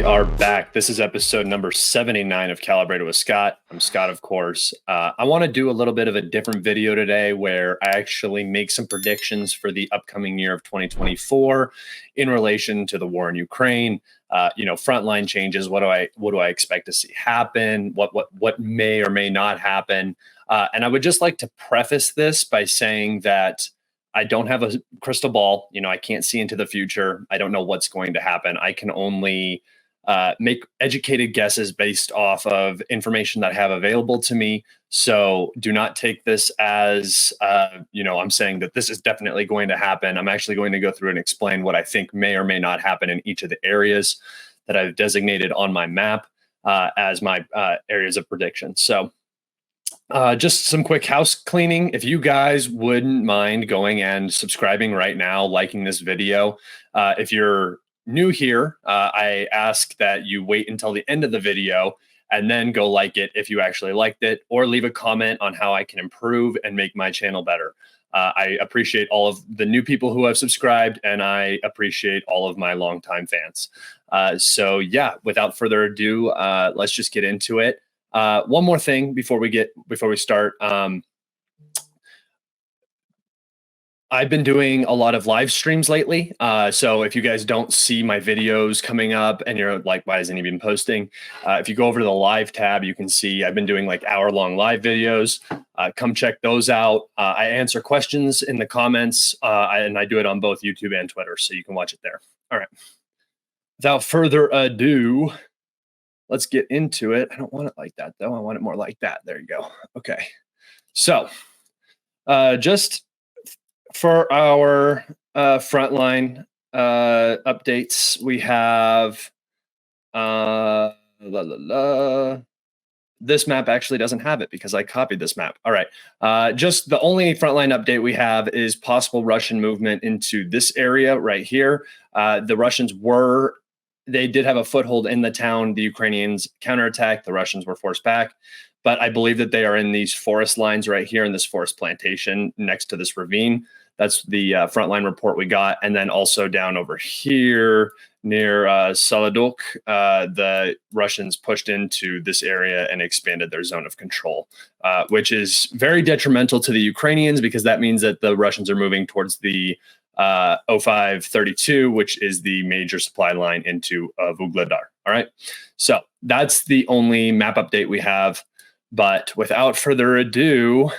are back. This is episode number 79 of Kalibrated with Scott. I'm Scott, of course. I want to do a little bit of a different video today where I actually make some predictions for the upcoming year of 2024 in relation to the war in Ukraine. Frontline changes. What do I expect to see happen? What may or may not happen? And I would just like to preface this by saying that I don't have a crystal ball. I can't see into the future. I don't know what's going to happen. I can only make educated guesses based off of information that I have available to me. So do not take this as, I'm saying that this is definitely going to happen. I'm actually going to go through and explain what I think may or may not happen in each of the areas that I've designated on my map as my areas of prediction. So just some quick house cleaning. If you guys wouldn't mind going and subscribing right now, liking this video. If you're new here, I ask that you wait until the end of the video and then go like it if you actually liked it, or leave a comment on how I can improve and make my channel better. I appreciate all of the new people who have subscribed, and I appreciate all of my longtime fans. So yeah, without further ado, let's just get into it. One more thing before we start. I've been doing a lot of live streams lately. So if you guys don't see my videos coming up and you're like, why isn't he even posting? If you go over to the live tab, you can see I've been doing like hour-long live videos. Come check those out. I answer questions in the comments, and I do it on both YouTube and Twitter, so you can watch it there. All right. Without further ado, let's get into it. I don't want it like that, though. I want it more like that. There you go. Okay. So just for our frontline updates, we have this map actually doesn't have it because I copied this map. All right. Just the only frontline update we have is possible Russian movement into this area right here. The Russians they did have a foothold in the town. The Ukrainians counterattacked. The Russians were forced back. But I believe that they are in these forest lines right here in this forest plantation next to this ravine. That's the frontline report we got. And then also down over here near Saladok, the Russians pushed into this area and expanded their zone of control, which is very detrimental to the Ukrainians because that means that the Russians are moving towards the 0532, which is the major supply line into Vladar. All right. So that's the only map update we have. But without further ado,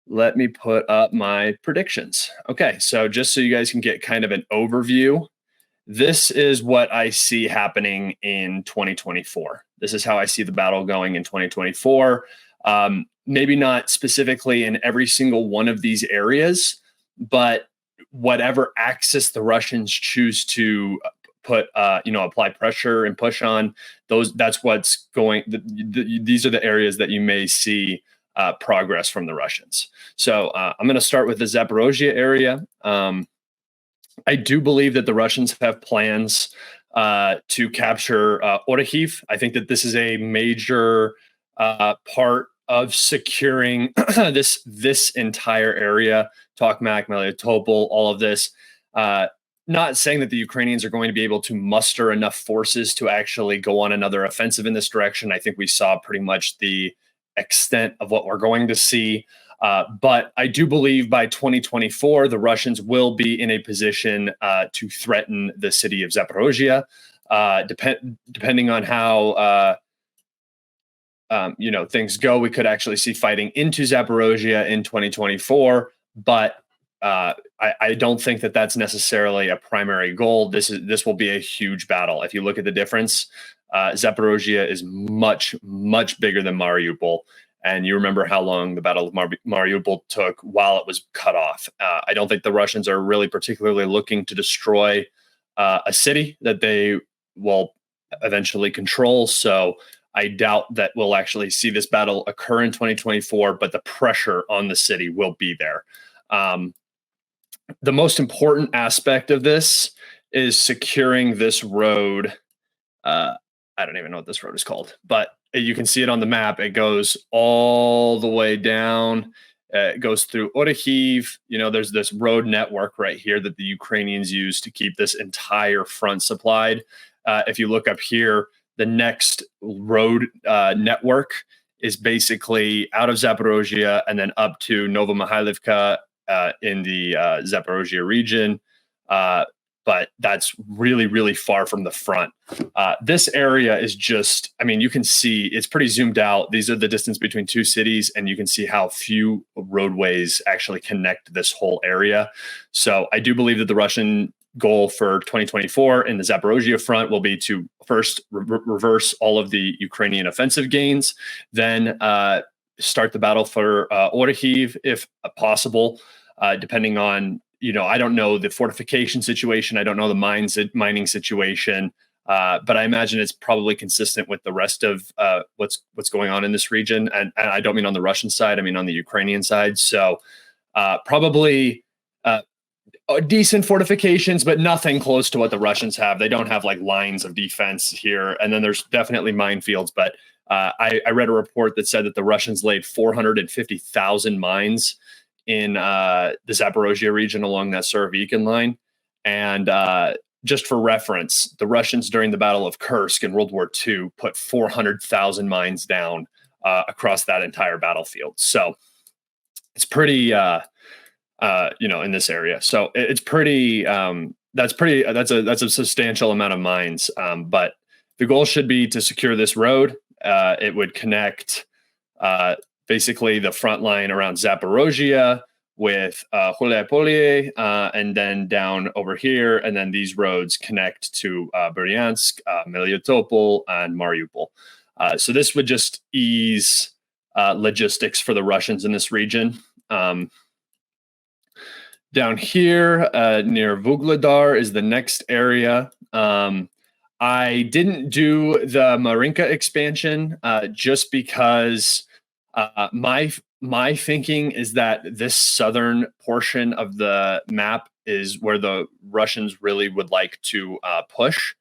let me put up my predictions. Okay. So just so you guys can get kind of an overview, this is what I see happening in 2024. This is how I see the battle going in 2024. Maybe not specifically in every single one of these areas, but whatever axis the Russians choose to put, apply pressure and push on, that's what's going. These are the areas that you may see progress from the Russians. So I'm going to start with the Zaporozhye area. I do believe that the Russians have plans to capture Orikhiv. I think that this is a major part of securing this entire area, Tokmak, Melitopol, all of this. Not saying that the Ukrainians are going to be able to muster enough forces to actually go on another offensive in this direction. I think we saw pretty much the extent of what we're going to see. But I do believe by 2024, the Russians will be in a position to threaten the city of Zaporozhye, depending on how things go. We could actually see fighting into Zaporozhye in 2024, but I don't think that that's necessarily a primary goal. This will be a huge battle. If you look at the difference, Zaporozhye is much, much bigger than Mariupol. And you remember how long the Battle of Mariupol took while it was cut off. I don't think the Russians are really particularly looking to destroy a city that they will eventually control. So I doubt that we'll actually see this battle occur in 2024, but the pressure on the city will be there. The most important aspect of this is securing this road. I don't even know what this road is called, but you can see it on the map. It goes all the way down. It goes through Orikhiv. There's this road network right here that the Ukrainians use to keep this entire front supplied. If you look up here, the next road network is basically out of Zaporozhye and then up to Novomihайлivka in the Zaporozhye region. But that's really, really far from the front. This area is just, I mean, you can see it's pretty zoomed out. These are the distance between two cities, and you can see how few roadways actually connect this whole area. So I do believe that the Russian goal for 2024 in the Zaporozhye front will be to first reverse all of the Ukrainian offensive gains, then start the battle for Orikhiv if possible, depending on, I don't know the fortification situation. I don't know the mining situation, but I imagine it's probably consistent with the rest of what's going on in this region. And I don't mean on the Russian side. I mean on the Ukrainian side. So probably decent fortifications, but nothing close to what the Russians have. They don't have like lines of defense here. And then there's definitely minefields. But I read a report that said that the Russians laid 450,000 mines in the Zaporozhye region along that Surovikin line. And just for reference, the Russians during the Battle of Kursk in World War II put 400,000 mines down across that entire battlefield. So it's pretty, in this area. So it's pretty, that's a substantial amount of mines. But the goal should be to secure this road. It would connect basically the front line around Zaporozhye with Hulaypolye, and then down over here. And then these roads connect to Bryansk, Melitopol, and Mariupol. So this would just ease logistics for the Russians in this region. Down here near Vladar is the next area. I didn't do the Marinka expansion just because my thinking is that this southern portion of the map is where the Russians really would like to push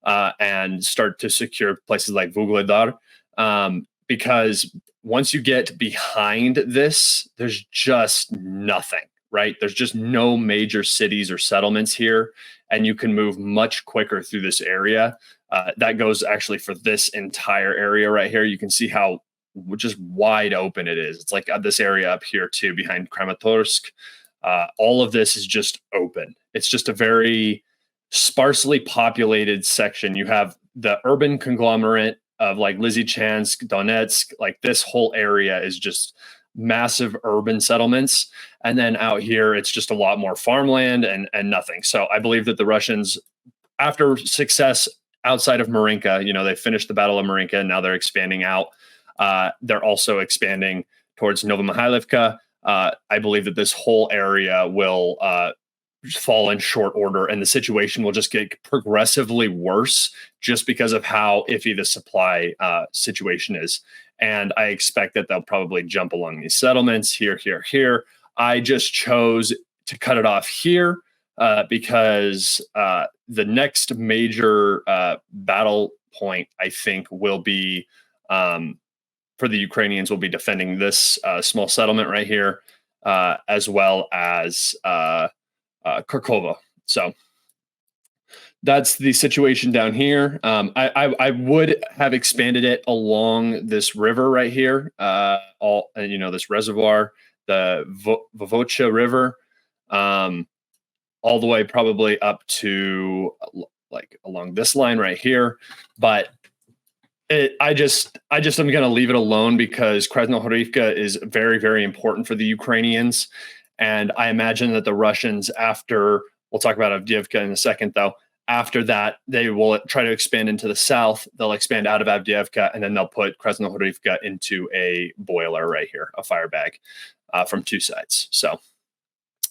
and start to secure places like Vladar. Because once you get behind this, there's just nothing. Right? There's just no major cities or settlements here, and you can move much quicker through this area. That goes actually for this entire area right here. You can see how just wide open it is. It's like this area up here too, behind Kramatorsk. All of this is just open. It's just a very sparsely populated section. You have the urban conglomerate of like Lysychansk, Donetsk. Like this whole area is just massive urban settlements. And then out here, it's just a lot more farmland and nothing. So I believe that the Russians, after success outside of Marinka, they finished the Battle of Marinka and now they're expanding out. They're also expanding towards Novomihайлivka. I believe that this whole area will fall in short order and the situation will just get progressively worse just because of how iffy the supply situation is. And I expect that they'll probably jump along these settlements here. I just chose to cut it off here because the next major battle point, I think, will be for the Ukrainians will be defending this small settlement right here, as well as Kharkova. So that's the situation down here. I would have expanded it along this river right here, this reservoir, the Vovocha River, all the way probably up to like along this line right here. But I just am going to leave it alone because KresnoHifa is very, very important for the Ukrainians. And I imagine that the Russians, after, we'll talk about Avdiivka in a second, though, after that, they will try to expand into the south. They'll expand out of Avdiivka, and then they'll put KresnoHifa into a boiler right here, a fire bag from two sides. So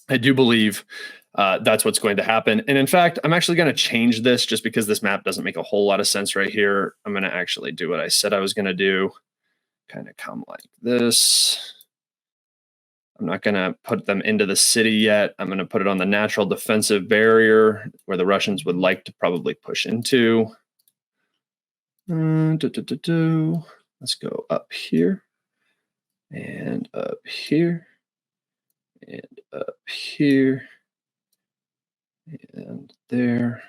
I do believe that's what's going to happen. And in fact, I'm actually going to change this just because this map doesn't make a whole lot of sense right here. I'm going to actually do what I said I was going to do. Kind of come like this. I'm not going to put them into the city yet. I'm going to put it on the natural defensive barrier where the Russians would like to probably push into. Let's go up here and up here and up here and there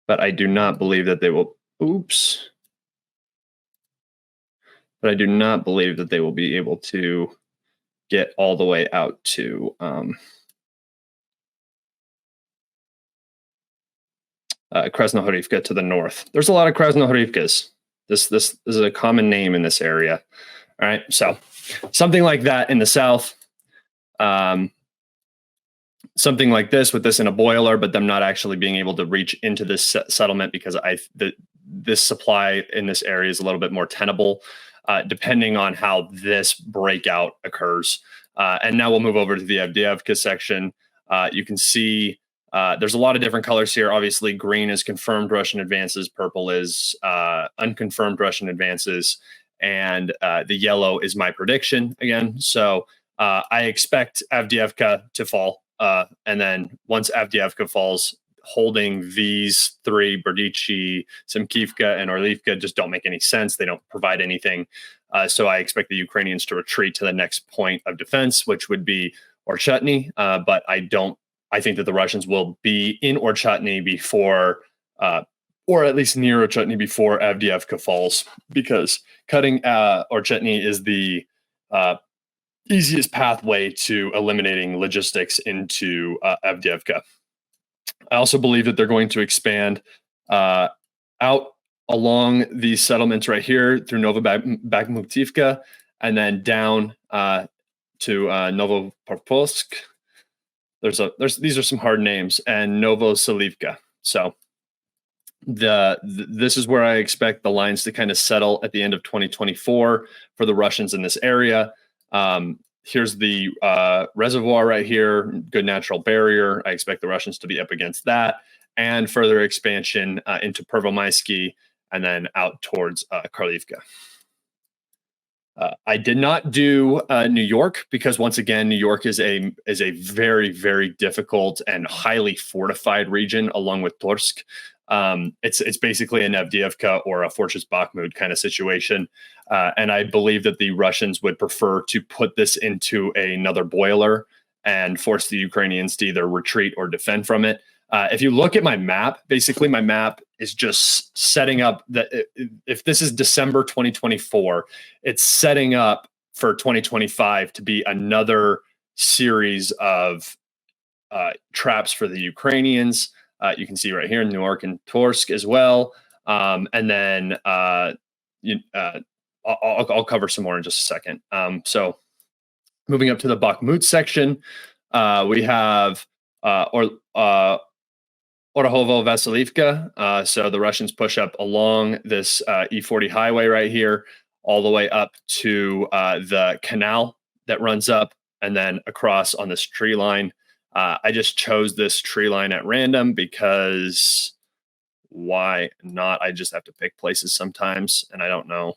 but I do not believe that they will. Oops. But I do not believe that they will be able to get all the way out to KresnoHifa to the north. There's a lot of KresnoHifas. This is a common name in this area. All right, so something like that in the south. Something like this with this in a boiler, but them not actually being able to reach into this settlement because this supply in this area is a little bit more tenable, depending on how this breakout occurs. And now we'll move over to the FDFA section. You can see there's a lot of different colors here. Obviously, green is confirmed Russian advances, purple is unconfirmed Russian advances, and the yellow is my prediction again. So I expect FDFA to fall. And then once FDFA falls, holding these three, Berdichi, Simkivka, and Orlivka, just don't make any sense. They don't provide anything. So I expect the Ukrainians to retreat to the next point of defense, which would be Orchatny. But I think that the Russians will be in Orchatny before, or at least near Orchatny before FDFA falls, because cutting Orchatny is the easiest pathway to eliminating logistics into FDFA. I also believe that they're going to expand out along these settlements right here through Novobakhmutivka and then down to Novopolsk. These are some hard names, and Novoselivka. So this is where I expect the lines to kind of settle at the end of 2024 for the Russians in this area. Here's the reservoir right here, good natural barrier. I expect the Russians to be up against that, and further expansion into Pervomaisky and then out towards Karlivka. I did not do New York because once again, New York is a very, very difficult and highly fortified region along with Torsk. It's basically an Avdiivka or a Fortress Bakhmut kind of situation. And I believe that the Russians would prefer to put this into another boiler and force the Ukrainians to either retreat or defend from it. If you look at my map, basically my map is just setting up that if this is December 2024, it's setting up for 2025 to be another series of traps for the Ukrainians. You can see right here in Newark and Torsk as well. And then I'll cover some more in just a second. So moving up to the Bakhmut section, we have Orahovo-Vasilivka. So the Russians push up along this E40 highway right here, all the way up to the canal that runs up and then across on this tree line. I just chose this tree line at random because why not? I just have to pick places sometimes, and I don't know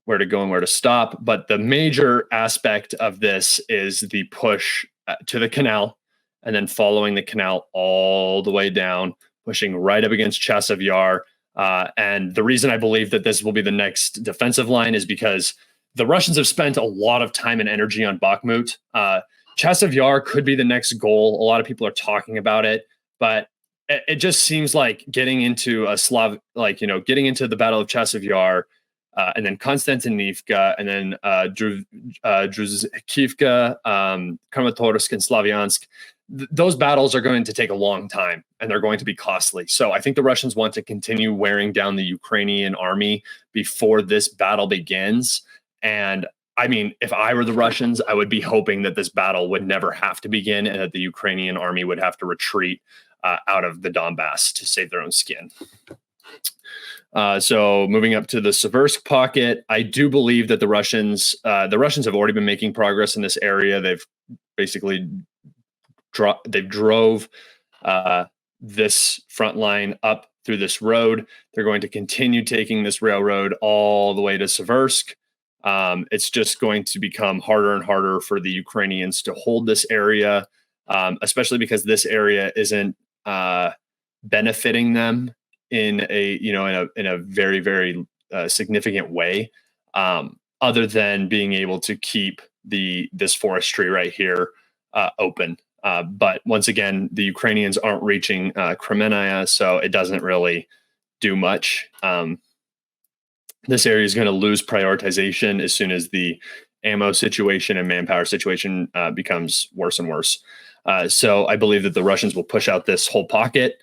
where to go and where to stop. But the major aspect of this is the push to the canal and then following the canal all the way down, pushing right up against Chasiv Yar. And the reason I believe that this will be the next defensive line is because the Russians have spent a lot of time and energy on Bakhmut. Chasiv Yar could be the next goal. A lot of people are talking about it, but it just seems like getting into getting into the Battle of Chasiv Yar, and then Konstantinivka, and then Druzhkivka, Kramatorsk, and Slavyansk. Those battles are going to take a long time and they're going to be costly. So I think the Russians want to continue wearing down the Ukrainian army before this battle begins. And I mean, if I were the Russians, I would be hoping that this battle would never have to begin and that the Ukrainian army would have to retreat out of the Donbass to save their own skin. So moving up to the Seversk pocket, I do believe that the Russians have already been making progress in this area. They've basically drove this front line up through this road. They're going to continue taking this railroad all the way to Seversk. It's just going to become harder and harder for the Ukrainians to hold this area, especially because this area isn't benefiting them in a very, very significant way, other than being able to keep this forestry right here open. But once again, the Ukrainians aren't reaching Kremenaya, so it doesn't really do much. This area is going to lose prioritization as soon as the ammo situation and manpower situation becomes worse and worse. So I believe that the Russians will push out this whole pocket,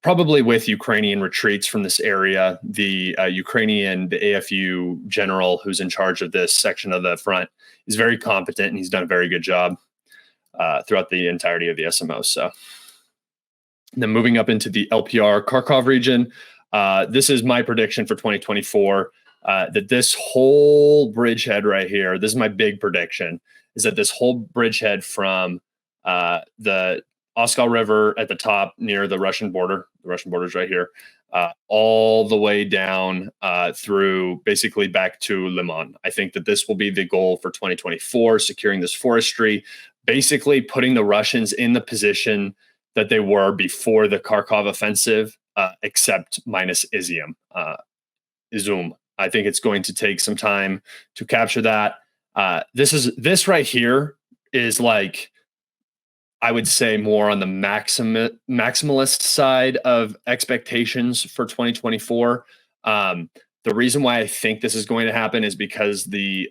probably with Ukrainian retreats from this area. The Ukrainian, the AFU general who's in charge of this section of the front is very competent, and he's done a very good job throughout the entirety of the SMO. So then moving up into the LPR Kharkov region, this is my prediction for 2024, that this whole bridgehead right here, this is my big prediction, is that this whole bridgehead from the Oskal River at the top near the Russian border is right here, all the way down through basically back to Liman. I think that this will be the goal for 2024, securing this forestry, basically putting the Russians in the position that they were before the Kharkov offensive, except minus Izium. Izum. I think it's going to take some time to capture that. This right here is like, I would say, more on the maximalist side of expectations for 2024. The reason why I think this is going to happen is because the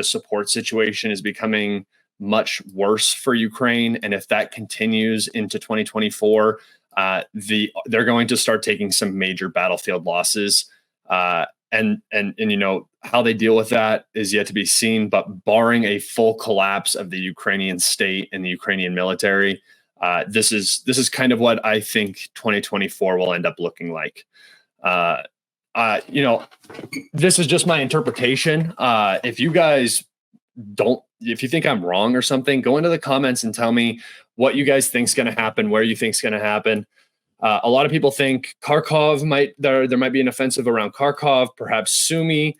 support situation is becoming much worse for Ukraine, and if that continues into 2024, they're going to start taking some major battlefield losses. And you know, how they deal with that is yet to be seen, but barring a full collapse of the Ukrainian state and the Ukrainian military, this is kind of what I think 2024 will end up looking like. You know, this is just my interpretation. If you guys if you think I'm wrong or something, go into the comments and tell me what you guys think is going to happen, where you think is going to happen. A lot of people think Kharkov there might be an offensive around Kharkov, perhaps Sumy,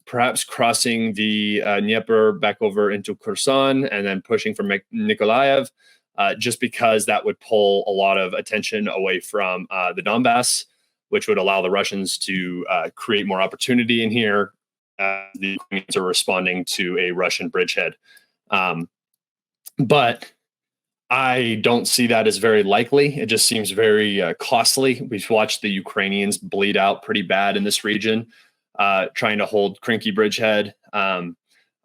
perhaps crossing the Dnieper back over into Kherson and then pushing from Nikolaev, just because that would pull a lot of attention away from the Donbass, which would allow the Russians to create more opportunity in here. The Ukrainians are responding to a Russian bridgehead. But I don't see that as very likely. It just seems very costly. We've watched the Ukrainians bleed out pretty bad in this region, trying to hold Krinky bridgehead. I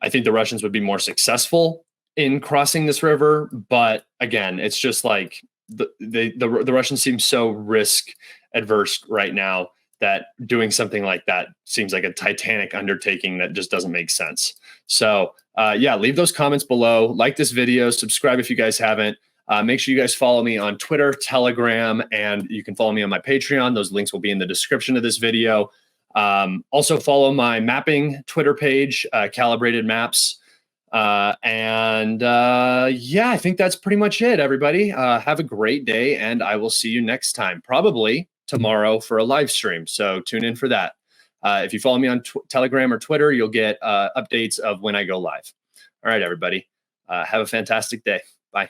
think the Russians would be more successful in crossing this river. But again, it's just like the Russians seem so risk adverse right now that doing something like that seems like a titanic undertaking that just doesn't make sense. So yeah, leave those comments below. Like this video, subscribe if you guys haven't. Make sure you guys follow me on Twitter, Telegram, and you can follow me on my Patreon. Those links will be in the description of this video. Also follow my mapping Twitter page, Kalibrated Maps. Yeah, I think that's pretty much it, everybody. Have a great day, and I will see you next time, probably tomorrow for a live stream. So tune in for that. If you follow me on Telegram or Twitter, you'll get updates of when I go live. All right, everybody. Have a fantastic day. Bye.